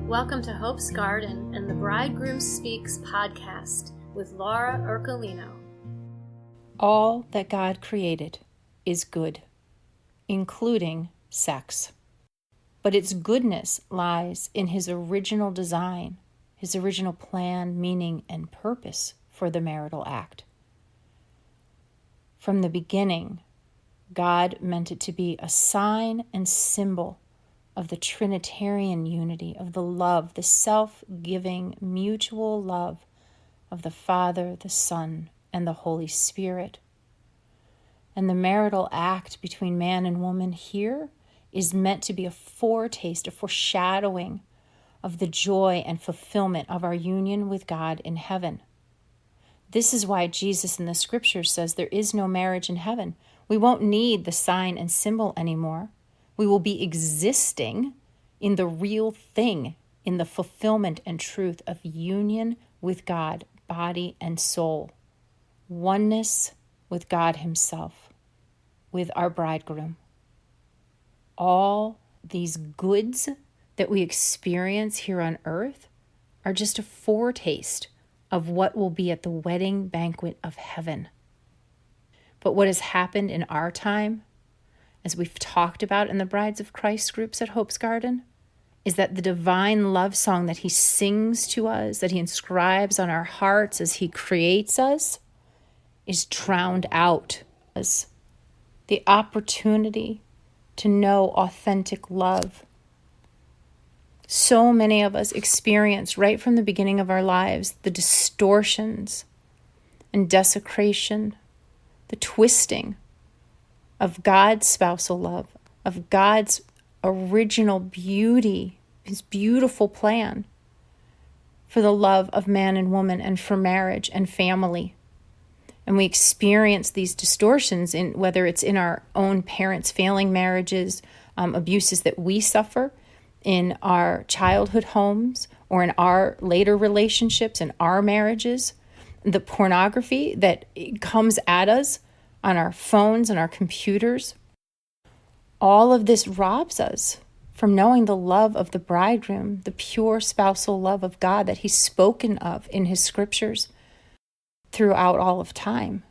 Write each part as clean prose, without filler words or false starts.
Welcome to Hope's Garden and the Bridegroom Speaks podcast with Laura Ercolino. All that God created is good, including sex. But its goodness lies in His original design, His original plan, meaning, and purpose for the marital act. From the beginning, God meant it to be a sign and symbol of the Trinitarian unity, of the love, the self-giving, mutual love of the Father, the Son, and the Holy Spirit. And the marital act between man and woman here is meant to be a foretaste, a foreshadowing of the joy and fulfillment of our union with God in heaven. This is why Jesus in the scriptures says there is no marriage in heaven. We won't need the sign and symbol anymore. We will be existing in the real thing, in the fulfillment and truth of union with God, body and soul. Oneness with God Himself, with our bridegroom. All these goods that we experience here on earth are just a foretaste of what will be at the wedding banquet of heaven. But what has happened in our time, as we've talked about in the Brides of Christ groups at Hope's Garden, is that the divine love song that He sings to us, that He inscribes on our hearts as He creates us, is drowned out as the opportunity to know authentic love. So many of us experience right from the beginning of our lives the distortions and desecration, the twisting of God's spousal love, of God's original beauty, His beautiful plan for the love of man and woman and for marriage and family. And we experience these distortions in whether it's in our own parents' failing marriages, abuses that we suffer in our childhood homes or in our later relationships, in our marriages, the pornography that comes at us on our phones and our computers. All of this robs us from knowing the love of the bridegroom, the pure spousal love of God that He's spoken of in His scriptures throughout all of time.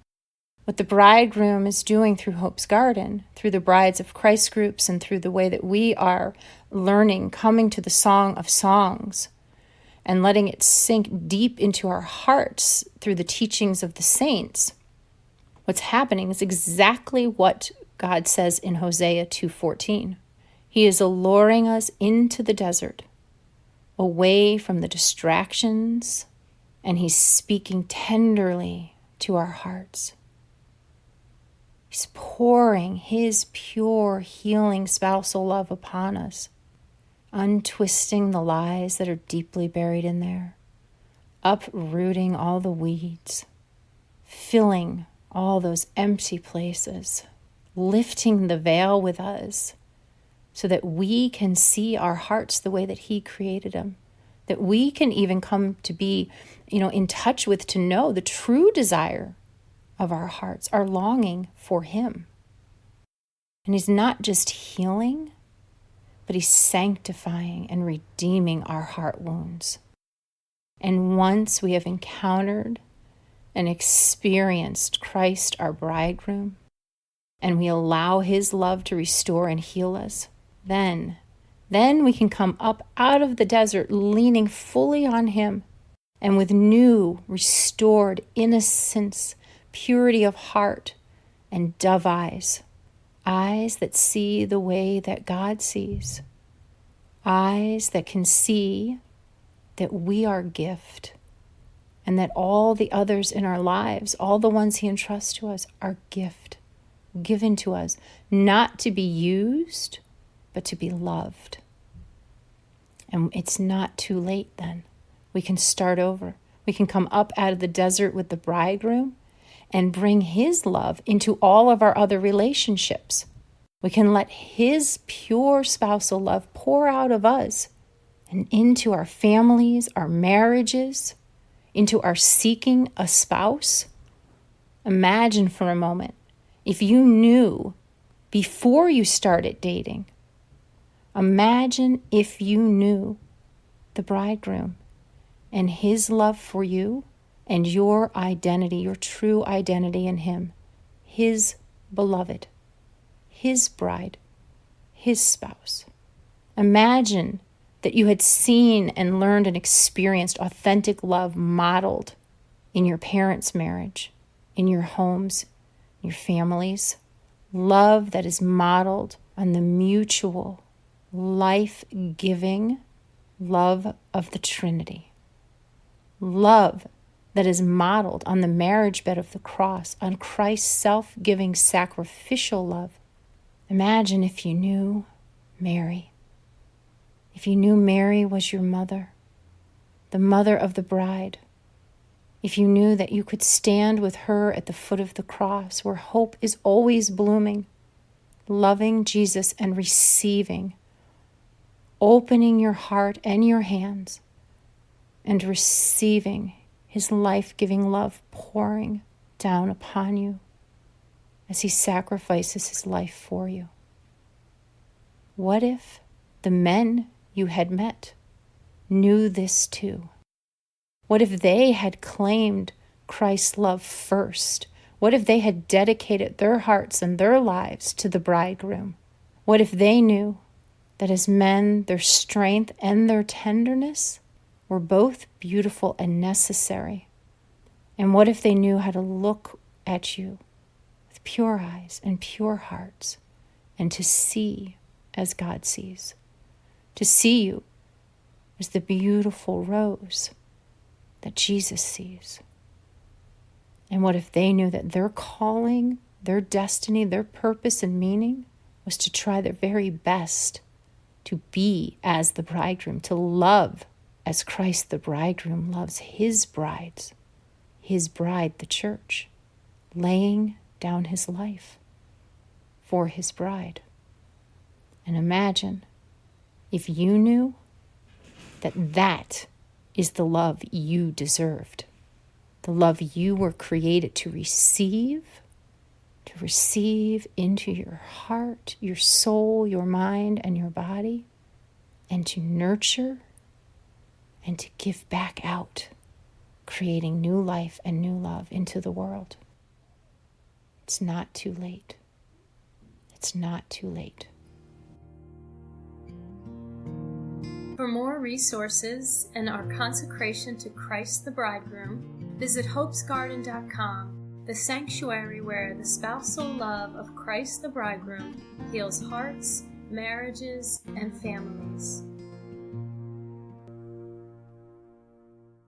What the bridegroom is doing through Hope's Garden, through the Brides of Christ groups, and through the way that we are learning, coming to the Song of Songs, and letting it sink deep into our hearts through the teachings of the saints. What's happening is exactly what God says in Hosea 2:14. He is alluring us into the desert, away from the distractions, and He's speaking tenderly to our hearts. He's pouring His pure, healing spousal love upon us, untwisting the lies that are deeply buried in there, uprooting all the weeds, filling all those empty places, lifting the veil with us so that we can see our hearts the way that He created them, that we can even come to be, in touch with, to know the true desire of our hearts, our longing for Him. And He's not just healing, but He's sanctifying and redeeming our heart wounds. And once we have encountered and experienced Christ, our bridegroom, and we allow His love to restore and heal us, then we can come up out of the desert leaning fully on Him, and with new, restored innocence, purity of heart, and dove eyes that see the way that God sees, eyes that can see that we are a gift, and that all the others in our lives, all the ones He entrusts to us, are gift, given to us, not to be used, but to be loved. And it's not too late then. We can start over. We can come up out of the desert with the bridegroom and bring His love into all of our other relationships. We can let His pure spousal love pour out of us and into our families, our marriages, into our seeking a spouse. Imagine for a moment if you knew before you started dating. Imagine if you knew the bridegroom, and his love for you and your identity, your true identity in him, his beloved, his bride, his spouse. Imagine that you had seen and learned and experienced authentic love modeled in your parents' marriage, in your homes, your families. Love that is modeled on the mutual, life-giving love of the Trinity. Love that is modeled on the marriage bed of the cross, on Christ's self-giving sacrificial love. Imagine if you knew Mary. If you knew Mary was your mother, the mother of the bride. If you knew that you could stand with her at the foot of the cross where hope is always blooming, loving Jesus and receiving, opening your heart and your hands and receiving his life-giving love pouring down upon you as he sacrifices his life for you. What if the men you had met knew this too? What if they had claimed Christ's love first? What if they had dedicated their hearts and their lives to the bridegroom? What if they knew that as men, their strength and their tenderness were both beautiful and necessary? And what if they knew how to look at you with pure eyes and pure hearts and to see as God sees? To see you as the beautiful rose that Jesus sees. And what if they knew that their calling, their destiny, their purpose and meaning was to try their very best to be as the bridegroom, to love as Christ the bridegroom loves his brides, his bride, the church, laying down his life for his bride. And imagine if you knew that that is the love you deserved, the love you were created to receive into your heart, your soul, your mind, and your body, and to nurture and to give back out, creating new life and new love into the world. It's not too late. It's not too late. For more resources and our consecration to Christ the Bridegroom, visit hopesgarden.com, the sanctuary where the spousal love of Christ the Bridegroom heals hearts, marriages, and families.